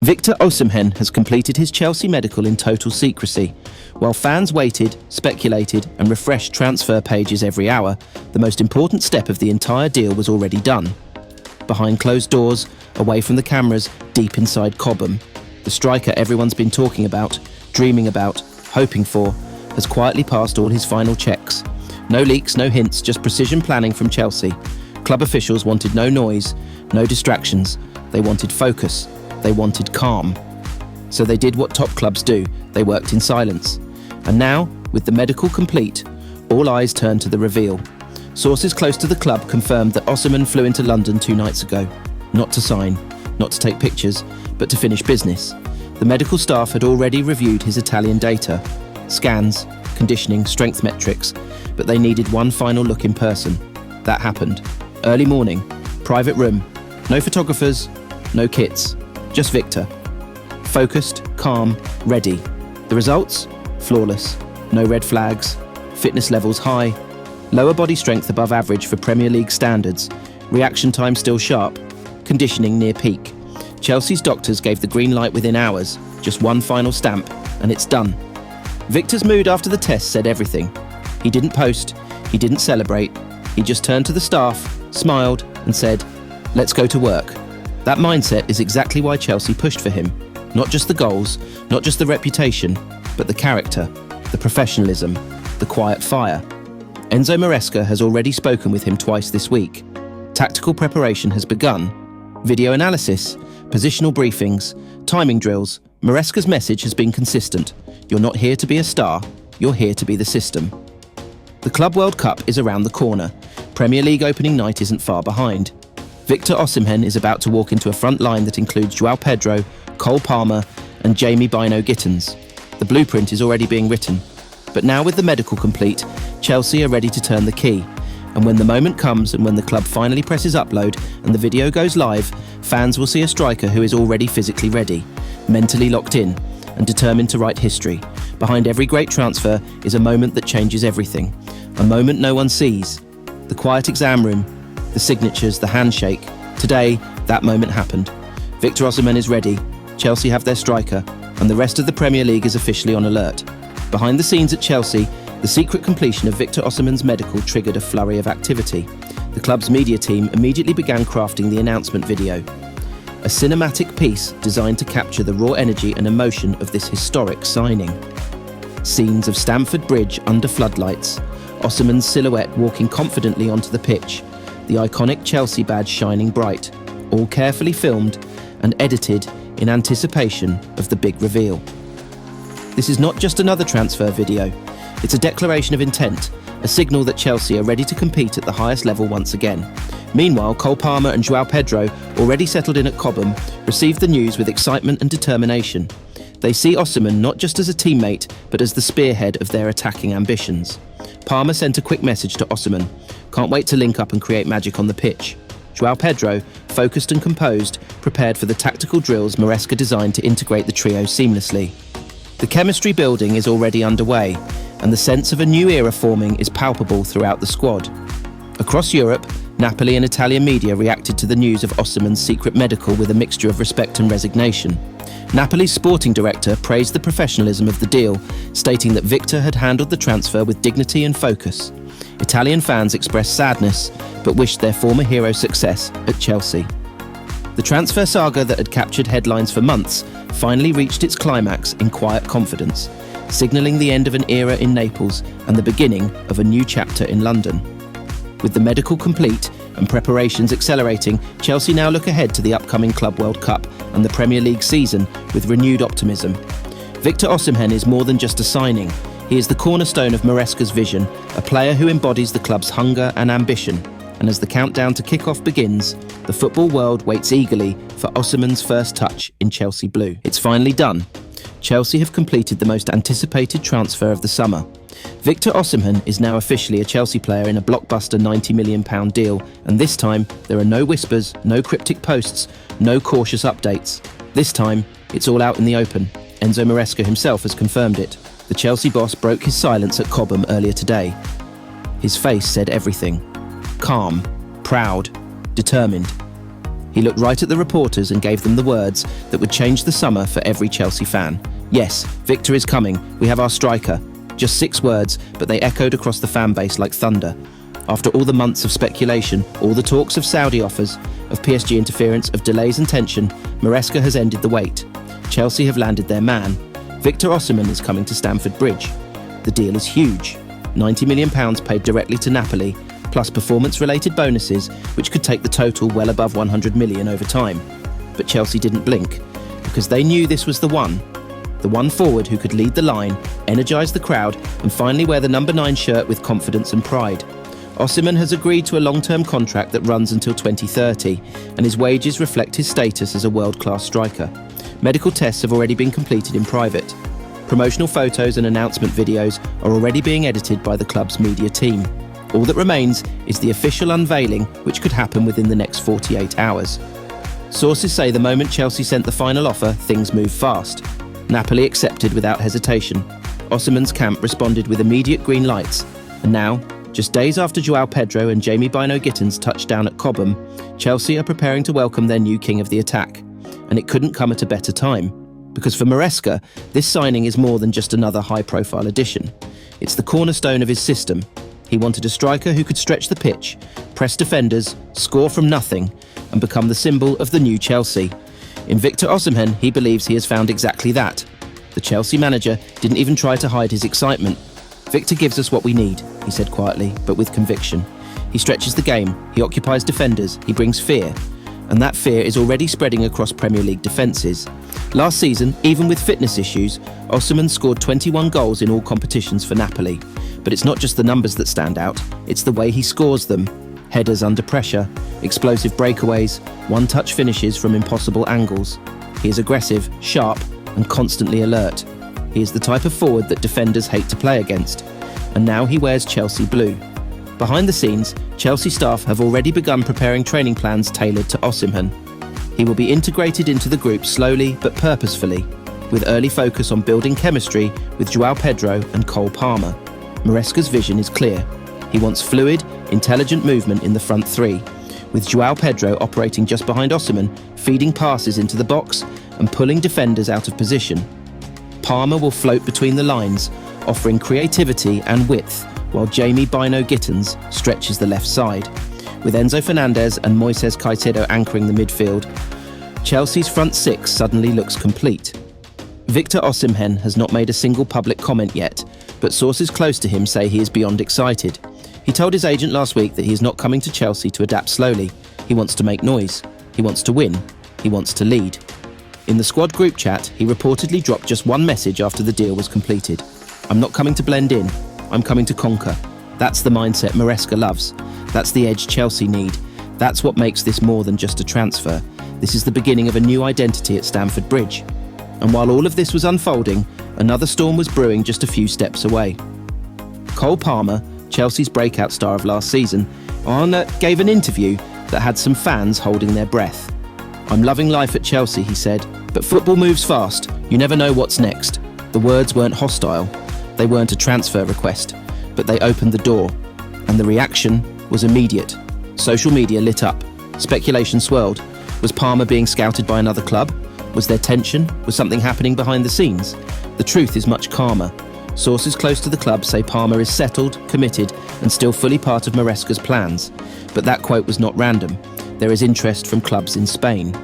Victor Osimhen has completed his Chelsea medical in total secrecy. While fans waited, speculated and refreshed transfer pages every hour, the most important step of the entire deal was already done. Behind closed doors, away from the cameras, deep inside Cobham, the striker everyone's been talking about, dreaming about, hoping for, has quietly passed all his final checks. No leaks, no hints, just precision planning from Chelsea. Club officials wanted no noise, no distractions. They wanted focus. They wanted calm. So they did what top clubs do. They worked in silence. And now, with the medical complete, all eyes turn to the reveal. Sources close to the club confirmed that Osimhen flew into London 2 nights ago. Not to sign, not to take pictures, but to finish business. The medical staff had already reviewed his Italian data, scans, conditioning, strength metrics, but they needed one final look in person. That happened. Early morning, private room, no photographers, no kits, just Victor. Focused, calm, ready. The results? Flawless. No red flags. Fitness levels high. Lower body strength above average for Premier League standards. Reaction time still sharp. Conditioning near peak. Chelsea's doctors gave the green light within hours. Just one final stamp, and it's done. Victor's mood after the test said everything. He didn't post. He didn't celebrate. He just turned to the staff, smiled, and said, "Let's go to work." That mindset is exactly why Chelsea pushed for him. Not just the goals, not just the reputation, but the character, the professionalism, the quiet fire. Enzo Maresca has already spoken with him twice this week. Tactical preparation has begun. Video analysis, positional briefings, timing drills. Maresca's message has been consistent. You're not here to be a star, you're here to be the system. The Club World Cup is around the corner. Premier League opening night isn't far behind. Victor Osimhen is about to walk into a front line that includes João Pedro, Cole Palmer and Jamie Bino Gittins. The blueprint is already being written. But now with the medical complete, Chelsea are ready to turn the key. And when the moment comes and when the club finally presses upload and the video goes live, fans will see a striker who is already physically ready, mentally locked in and determined to write history. Behind every great transfer is a moment that changes everything. A moment no one sees. The quiet exam room, the signatures, the handshake. Today, that moment happened. Victor Osimhen is ready, Chelsea have their striker, and the rest of the Premier League is officially on alert. Behind the scenes at Chelsea, the secret completion of Victor Osimhen's medical triggered a flurry of activity. The club's media team immediately began crafting the announcement video. A cinematic piece designed to capture the raw energy and emotion of this historic signing. Scenes of Stamford Bridge under floodlights, Osimhen's silhouette walking confidently onto the pitch, the iconic Chelsea badge shining bright, all carefully filmed and edited in anticipation of the big reveal. This is not just another transfer video, it's a declaration of intent, a signal that Chelsea are ready to compete at the highest level once again. Meanwhile, Cole Palmer and João Pedro, already settled in at Cobham, received the news with excitement and determination. They see Osimhen not just as a teammate, but as the spearhead of their attacking ambitions. Palmer sent a quick message to Osimhen. Can't wait to link up and create magic on the pitch. João Pedro, focused and composed, prepared for the tactical drills Maresca designed to integrate the trio seamlessly. The chemistry building is already underway, and the sense of a new era forming is palpable throughout the squad. Across Europe, Napoli and Italian media reacted to the news of Osimhen's secret medical with a mixture of respect and resignation. Napoli's sporting director praised the professionalism of the deal, stating that Victor had handled the transfer with dignity and focus. Italian fans expressed sadness, but wished their former hero success at Chelsea. The transfer saga that had captured headlines for months finally reached its climax in quiet confidence, signalling the end of an era in Naples and the beginning of a new chapter in London. With the medical complete and preparations accelerating, Chelsea now look ahead to the upcoming Club World Cup and the Premier League season with renewed optimism. Victor Osimhen is more than just a signing. He is the cornerstone of Maresca's vision, a player who embodies the club's hunger and ambition. And as the countdown to kick-off begins, the football world waits eagerly for Osimhen's first touch in Chelsea blue. It's finally done. Chelsea have completed the most anticipated transfer of the summer. Victor Osimhen is now officially a Chelsea player in a blockbuster £90 million deal, and this time there are no whispers, no cryptic posts, no cautious updates. This time, it's all out in the open. Enzo Maresca himself has confirmed it. The Chelsea boss broke his silence at Cobham earlier today. His face said everything. Calm, proud, determined. He looked right at the reporters and gave them the words that would change the summer for every Chelsea fan. Yes, Victor is coming. We have our striker. Just 6 words, but they echoed across the fan base like thunder. After all the months of speculation, all the talks of Saudi offers, of PSG interference, of delays and tension, Maresca has ended the wait. Chelsea have landed their man. Victor Osimhen is coming to Stamford Bridge. The deal is huge. £90 million paid directly to Napoli, plus performance-related bonuses, which could take the total well above £100 million over time. But Chelsea didn't blink, because they knew this was the one forward who could lead the line, energise the crowd, and finally wear the number 9 shirt with confidence and pride. Osimhen has agreed to a long-term contract that runs until 2030, and his wages reflect his status as a world-class striker. Medical tests have already been completed in private. Promotional photos and announcement videos are already being edited by the club's media team. All that remains is the official unveiling, which could happen within the next 48 hours. Sources say the moment Chelsea sent the final offer, things moved fast. Napoli accepted without hesitation. Osimhen's camp responded with immediate green lights. And now, just days after João Pedro and Jamie Bino-Gittins touched down at Cobham, Chelsea are preparing to welcome their new king of the attack. And it couldn't come at a better time. Because for Maresca, this signing is more than just another high-profile addition. It's the cornerstone of his system. He wanted a striker who could stretch the pitch, press defenders, score from nothing, and become the symbol of the new Chelsea. In Victor Osimhen, he believes he has found exactly that. The Chelsea manager didn't even try to hide his excitement. Victor gives us what we need, he said quietly, but with conviction. He stretches the game, he occupies defenders, he brings fear. And that fear is already spreading across Premier League defences. Last season, even with fitness issues, Osimhen scored 21 goals in all competitions for Napoli. But it's not just the numbers that stand out, it's the way he scores them. Headers under pressure, explosive breakaways, one-touch finishes from impossible angles. He is aggressive, sharp, and constantly alert. He is the type of forward that defenders hate to play against. And now he wears Chelsea blue. Behind the scenes, Chelsea staff have already begun preparing training plans tailored to Osimhen. He will be integrated into the group slowly but purposefully, with early focus on building chemistry with João Pedro and Cole Palmer. Maresca's vision is clear. He wants fluid, intelligent movement in the front 3, with João Pedro operating just behind Osimhen, feeding passes into the box and pulling defenders out of position. Palmer will float between the lines, offering creativity and width, while Jamie Bino-Gittins stretches the left side. With Enzo Fernandez and Moises Caicedo anchoring the midfield, Chelsea's front 6 suddenly looks complete. Victor Osimhen has not made a single public comment yet, but sources close to him say he is beyond excited. He told his agent last week that he is not coming to Chelsea to adapt slowly. He wants to make noise. He wants to win. He wants to lead. In the squad group chat, he reportedly dropped just one message after the deal was completed. "I'm not coming to blend in. I'm coming to conquer." That's the mindset Maresca loves. That's the edge Chelsea need. That's what makes this more than just a transfer. This is the beginning of a new identity at Stamford Bridge. And while all of this was unfolding, another storm was brewing just a few steps away. Cole Palmer, Chelsea's breakout star of last season, gave an interview that had some fans holding their breath. "I'm loving life at Chelsea," he said, "but football moves fast. You never know what's next." The words weren't hostile. They weren't a transfer request, but they opened the door. And the reaction was immediate. Social media lit up. Speculation swirled. Was Palmer being scouted by another club? Was there tension? Was something happening behind the scenes? The truth is much calmer. Sources close to the club say Palmer is settled, committed, and still fully part of Maresca's plans. But that quote was not random. There is interest from clubs in Spain.